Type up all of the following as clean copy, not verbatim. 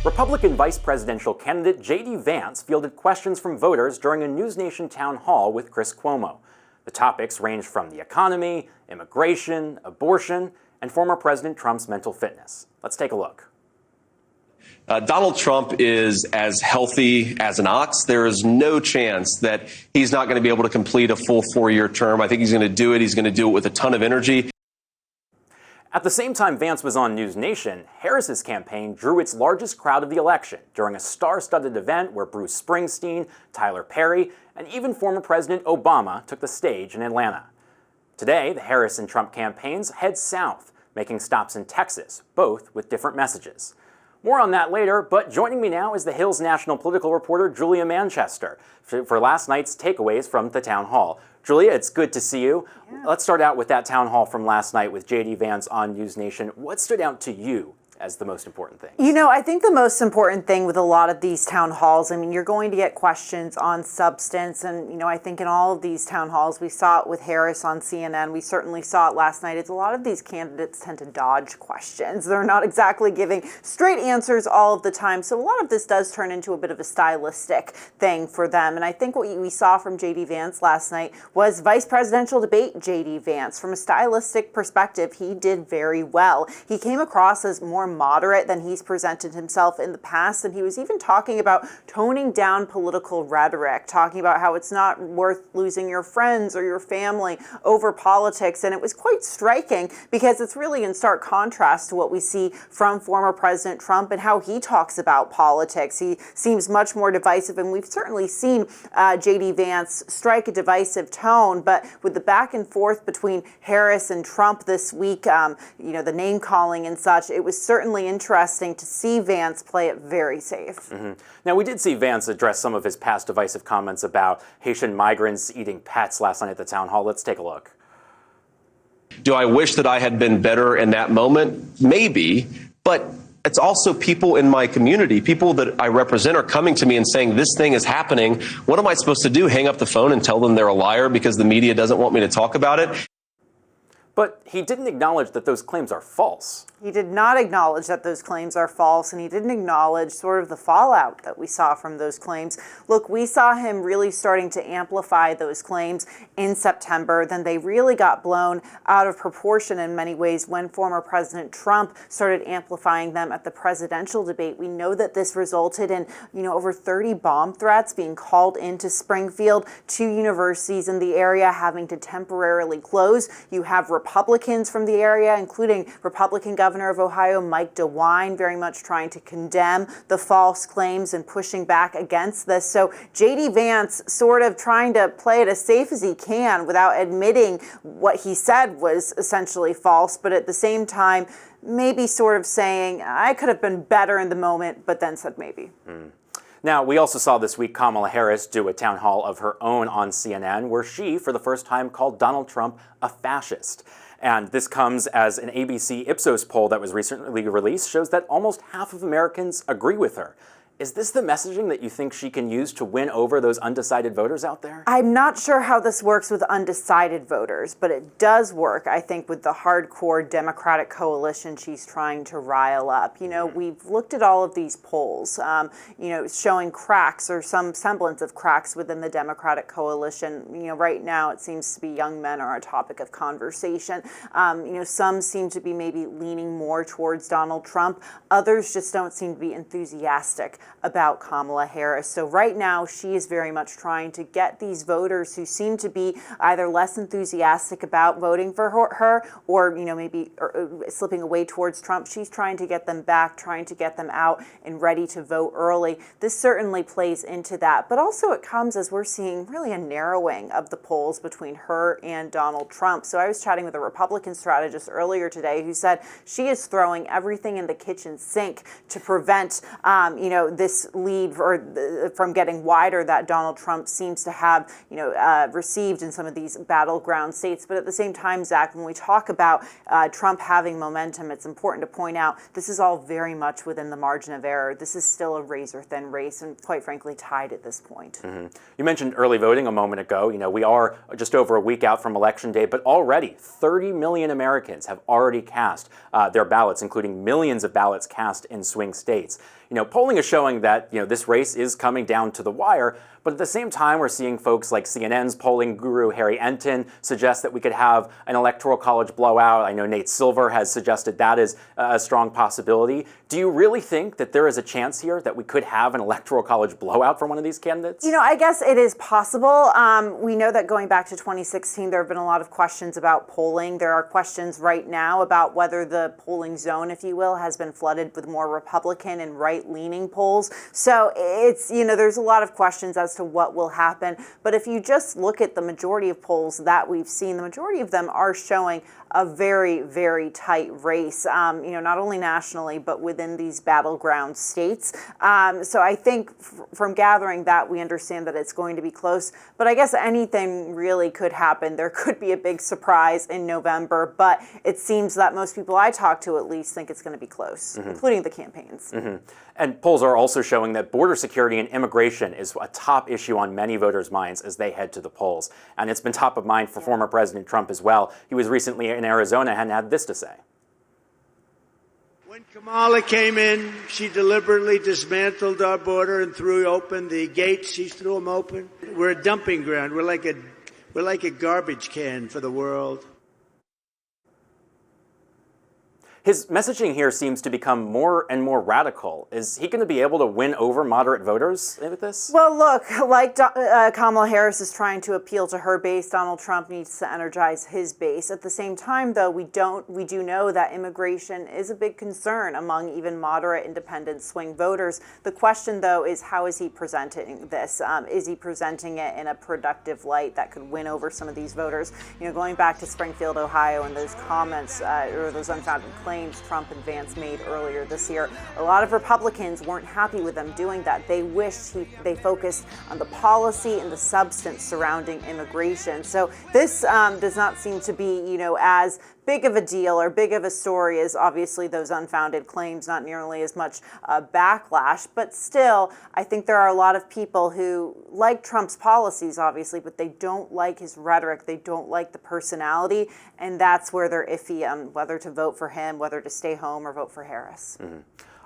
Republican vice presidential candidate JD Vance fielded questions from voters during a NewsNation town hall with Chris Cuomo. The topics ranged from the economy, immigration, abortion, and former President Trump's mental fitness. Let's take a look. Donald Trump is as healthy as an ox. There is no chance that he's not going to be able to complete a full 4-year term. I think he's going to do it. He's going to do it with a ton of energy. At the same time Vance was on NewsNation, Harris's campaign drew its largest crowd of the election during a star-studded event where Bruce Springsteen, Tyler Perry, and even former President Obama took the stage in Atlanta. Today, the Harris and Trump campaigns head south, making stops in Texas, both with different messages. More on that later, but joining me now is the Hill's national political reporter Julia Manchester for last night's takeaways from the town hall. Julia, it's good to see you. Yeah. Let's start out with that town hall from last night with JD Vance on NewsNation. What stood out to you as the most important thing? You know, I think the most important thing with a lot of these town halls, I mean, you're going to get questions on substance. And, you know, I think in all of these town halls, we saw it with Harris on CNN. We certainly saw it last night. It's a lot of these candidates tend to dodge questions. They're not exactly giving straight answers all of the time. So a lot of this does turn into a bit of a stylistic thing for them. And I think what we saw from JD Vance last night was vice presidential debate JD Vance. From a stylistic perspective, he did very well. He came across as more moderate than he's presented himself in the past, and he was even talking about toning down political rhetoric, talking about how it's not worth losing your friends or your family over politics. And it was quite striking because it's really in stark contrast to what we see from former President Trump and how he talks about politics. He seems much more divisive, and we've certainly seen JD Vance strike a divisive tone, but with the back and forth between Harris and Trump this week, you know, the name calling and such, it was certainly interesting to see Vance play it very safe. Mm-hmm. Now, we did see Vance address some of his past divisive comments about Haitian migrants eating pets last night at the town hall. Let's take a look. Do I wish that I had been better in that moment? Maybe, but it's also people in my community, people that I represent are coming to me and saying, this thing is happening. What am I supposed to do? Hang up the phone and tell them they're a liar because the media doesn't want me to talk about it? But he didn't acknowledge that those claims are false. He did not acknowledge that those claims are false, and he didn't acknowledge sort of the fallout that we saw from those claims. Look, we saw him really starting to amplify those claims in September. Then they really got blown out of proportion in many ways when former President Trump started amplifying them at the presidential debate. We know that this resulted in, you know, over 30 bomb threats being called into Springfield, 2 universities in the area having to temporarily close. You have Republicans from the area, including Republican Governor of Ohio, Mike DeWine, very much trying to condemn the false claims and pushing back against this. So JD Vance sort of trying to play it as safe as he can without admitting what he said was essentially false, but at the same time, maybe sort of saying, I could have been better in the moment, but then said maybe. Now, we also saw this week Kamala Harris do a town hall of her own on CNN where she, for the first time, called Donald Trump a fascist. And this comes as an ABC Ipsos poll that was recently released shows that almost half of Americans agree with her. Is this the messaging that you think she can use to win over those undecided voters out there? I'm not sure how this works with undecided voters, but it does work, I think, with the hardcore Democratic coalition she's trying to rile up. You know, we've looked at all of these polls, you know, showing cracks or some semblance of cracks within the Democratic coalition. You know, right now it seems to be young men are a topic of conversation. You know, some seem to be maybe leaning more towards Donald Trump. Others just don't seem to be enthusiastic about Kamala Harris. So right now, she is very much trying to get these voters who seem to be either less enthusiastic about voting for her or, you know, maybe slipping away towards Trump. She's trying to get them back, trying to get them out and ready to vote early. This certainly plays into that. But also it comes as we're seeing really a narrowing of the polls between her and Donald Trump. So I was chatting with a Republican strategist earlier today who said she is throwing everything in the kitchen sink to prevent, you know, this lead from getting wider that Donald Trump seems to have, you know, received in some of these battleground states. But at the same time, Zach, when we talk about Trump having momentum, it's important to point out this is all very much within the margin of error. This is still a razor-thin race and, quite frankly, tied at this point. You mentioned early voting a moment ago. You know, we are just over a week out from Election Day, but already 30 million Americans have already cast their ballots, including millions of ballots cast in swing states. polling is showing that, this race is coming down to the wire. But at the same time, we're seeing folks like CNN's polling guru Harry Enton suggest that we could have an electoral college blowout. I know Nate Silver has suggested that is a strong possibility. Do you really think that there is a chance here that we could have an electoral college blowout for one of these candidates? I guess it is possible. We know that going back to 2016, there have been a lot of questions about polling. There are questions right now about whether the polling zone, if you will, has been flooded with more Republican and right-leaning polls. So it's, there's a lot of questions as to what will happen. But if you just look at the majority of polls that we've seen, the majority of them are showing a very, very tight race, not only nationally, but within these battleground states. So I think from gathering that, we understand that it's going to be close. But I guess anything really could happen. There could be a big surprise in November, but it seems that most people I talk to at least think it's going to be close, including the campaigns. And polls are also showing that border security and immigration is a top issue on many voters' minds as they head to the polls. And it's been top of mind for former President Trump as well. He was recently in Arizona and had this to say. When Kamala came in, she deliberately dismantled our border and threw open the gates. She threw them open. We're a dumping ground. We're like a garbage can for the world. His messaging here seems to become more and more radical. Is he going to be able to win over moderate voters with this? Well, look, like Kamala Harris is trying to appeal to her base, Donald Trump needs to energize his base. At the same time, though, we do know that immigration is a big concern among even moderate independent swing voters. The question, though, is how is he presenting this? Is he presenting it in a productive light that could win over some of these voters? Going back to Springfield, Ohio, and those comments or those unfounded claims Trump and Vance made earlier this year. A lot of Republicans weren't happy with them doing that. They wished they focused on the policy and the substance surrounding immigration. So this does not seem to be, as big of a deal or big of a story as obviously those unfounded claims, not nearly as much backlash. But still, I think there are a lot of people who like Trump's policies, obviously, but they don't like his rhetoric. They don't like the personality. And that's where they're iffy on whether to vote for him, whether to stay home or vote for Harris.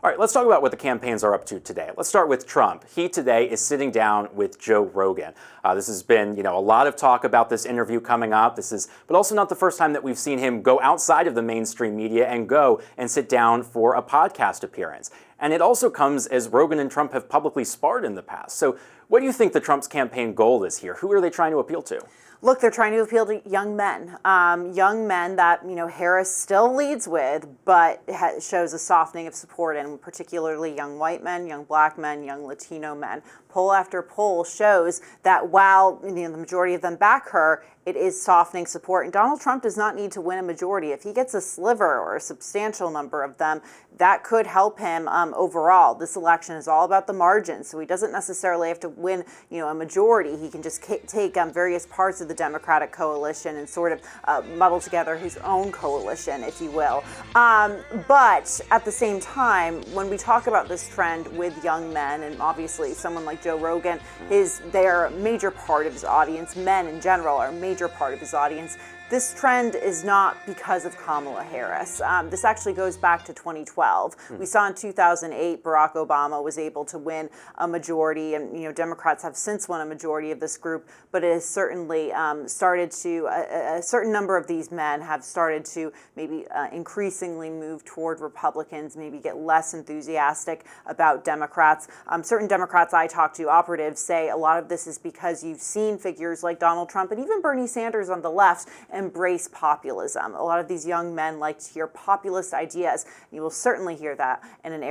All right, let's talk about what the campaigns are up to today. Let's start with Trump. He today is sitting down with Joe Rogan. This has been, a lot of talk about this interview coming up. But also not the first time that we've seen him go outside of the mainstream media and go and sit down for a podcast appearance. And it also comes as Rogan and Trump have publicly sparred in the past. So what do you think the Trump's campaign goal is here? Who are they trying to appeal to? Look, they're trying to appeal to young men that, Harris still leads with, but shows a softening of support in particularly young white men, young black men, young Latino men. Poll after poll shows that while the majority of them back her, it is softening support. And Donald Trump does not need to win a majority. If he gets a sliver or a substantial number of them, that could help him overall. This election is all about the margins, so he doesn't necessarily have to win, a majority. He can just take various parts of the Democratic coalition and sort of muddle together his own coalition, if you will. But at the same time, when we talk about this trend with young men, and obviously someone like Joe Rogan, they are a major part of his audience. Men in general are a major part of his audience. This trend is not because of Kamala Harris. This actually goes back to 2012. We saw in 2008 Barack Obama was able to win a majority, and Democrats have since won a majority of this group. But it has certainly started to a certain number of these men have started to maybe increasingly move toward Republicans, maybe get less enthusiastic about Democrats. Certain Democrats I talk to, operatives, say a lot of this is because you've seen figures like Donald Trump and even Bernie Sanders on the left embrace populism. A lot of these young men like to hear populist ideas. You will certainly hear that in an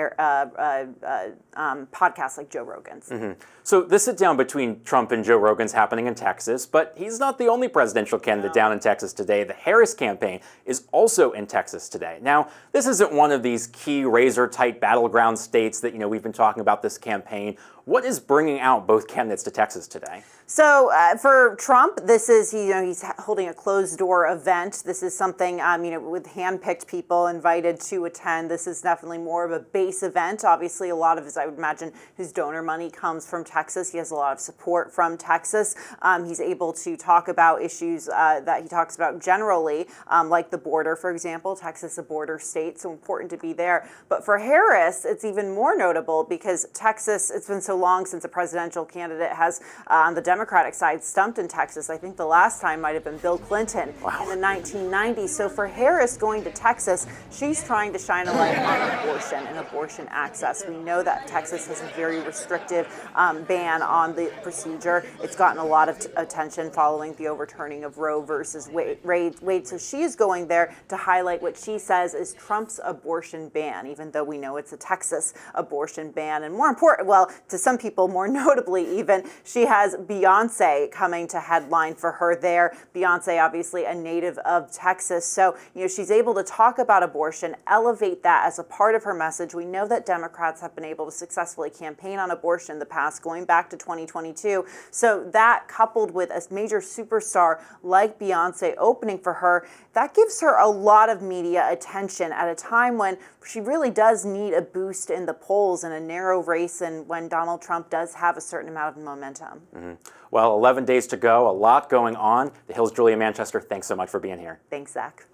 podcast like Joe Rogan's. So this sit down between Trump and Joe Rogan's happening in Texas, but he's not the only presidential candidate down in Texas today. The Harris campaign is also in Texas today. Now, this isn't one of these key razor-tight battleground states that we've been talking about this campaign What is bringing out both candidates to Texas today? So for Trump, this is, he's holding a closed-door event. This is something, with hand-picked people invited to attend. This is definitely more of a base event. Obviously, a lot of his, I would imagine, his donor money comes from Texas. He has a lot of support from Texas. He's able to talk about issues that he talks about generally, like the border, for example. Texas, a border state, so important to be there. But for Harris, it's even more notable because Texas, it's been so long since a presidential candidate has, on the Democratic side, stumped in Texas. I think the last time might have been Bill Clinton in the 1990s. So for Harris going to Texas, she's trying to shine a light on abortion and abortion access. We know that Texas has a very restrictive ban on the procedure. It's gotten a lot of attention following the overturning of Roe versus Wade. So she is going there to highlight what she says is Trump's abortion ban, even though we know it's a Texas abortion ban. And more important, well, to some people, more notably even, she has Beyonce coming to headline for her there. Beyonce, obviously a native of Texas. So, she's able to talk about abortion, elevate that as a part of her message. We know that Democrats have been able to successfully campaign on abortion in the past, going back to 2022. So that, coupled with a major superstar like Beyonce opening for her, that gives her a lot of media attention at a time when she really does need a boost in the polls in a narrow race and when Donald Trump does have a certain amount of momentum. Well, 11 days to go, a lot going on. The Hill's Julia Manchester, thanks so much for being here. Thanks, Zach.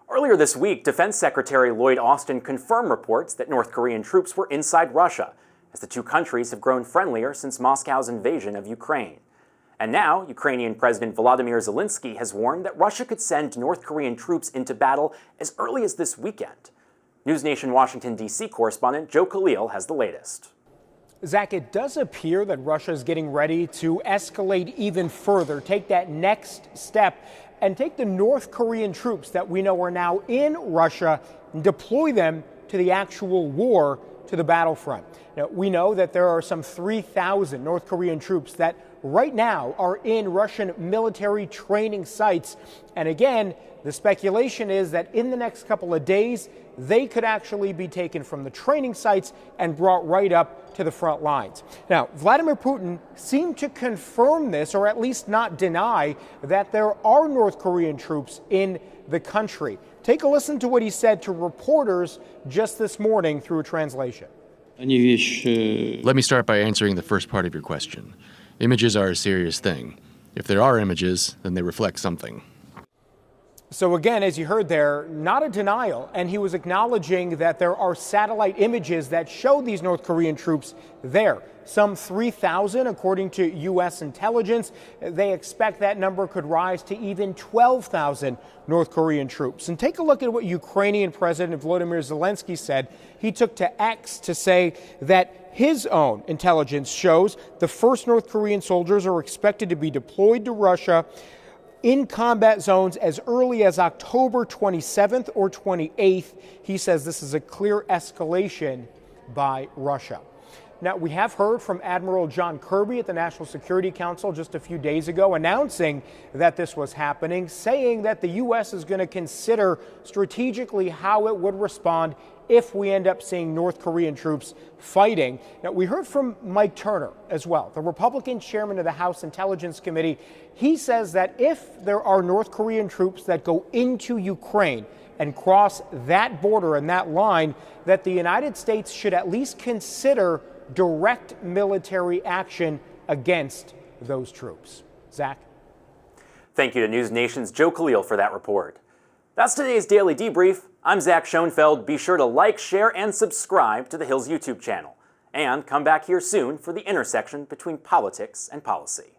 Earlier this week, Defense Secretary Lloyd Austin confirmed reports that North Korean troops were inside Russia, as the two countries have grown friendlier since Moscow's invasion of Ukraine. And now, Ukrainian President Volodymyr Zelensky has warned that Russia could send North Korean troops into battle as early as this weekend. NewsNation Washington, D.C. correspondent Joe Khalil has the latest. Zach, it does appear that Russia is getting ready to escalate even further, take that next step, and take the North Korean troops that we know are now in Russia and deploy them to the actual war, to the battlefront. Now, we know that there are some 3,000 North Korean troops that right now are in Russian military training sites. And again, the speculation is that in the next couple of days, they could actually be taken from the training sites and brought right up to the front lines. Now, Vladimir Putin seemed to confirm this, or at least not deny, that there are North Korean troops in the country. Take a listen to what he said to reporters just this morning through a translation. Let me start by answering the first part of your question. Images are a serious thing. If there are images, then they reflect something. So again, as you heard there, not a denial, and he was acknowledging that there are satellite images that show these North Korean troops there. Some 3,000, according to U.S. intelligence. They expect that number could rise to even 12,000 North Korean troops. And take a look at what Ukrainian President Volodymyr Zelensky said. He took to X to say that his own intelligence shows the first North Korean soldiers are expected to be deployed to Russia in combat zones as early as October 27th or 28th. He says this is a clear escalation by Russia. Now, we have heard from Admiral John Kirby at the National Security Council just a few days ago announcing that this was happening, saying that the U.S. is going to consider strategically how it would respond if we end up seeing North Korean troops fighting. Now, we heard from Mike Turner as well, the Republican chairman of the House Intelligence Committee. He says that if there are North Korean troops that go into Ukraine and cross that border and that line, that the United States should at least consider direct military action against those troops. Zach? Thank you to NewsNation's Joe Khalil for that report. That's today's Daily Debrief. I'm Zach Schonfeld. Be sure to like, share, and subscribe to the Hill's YouTube channel. And come back here soon for the intersection between politics and policy.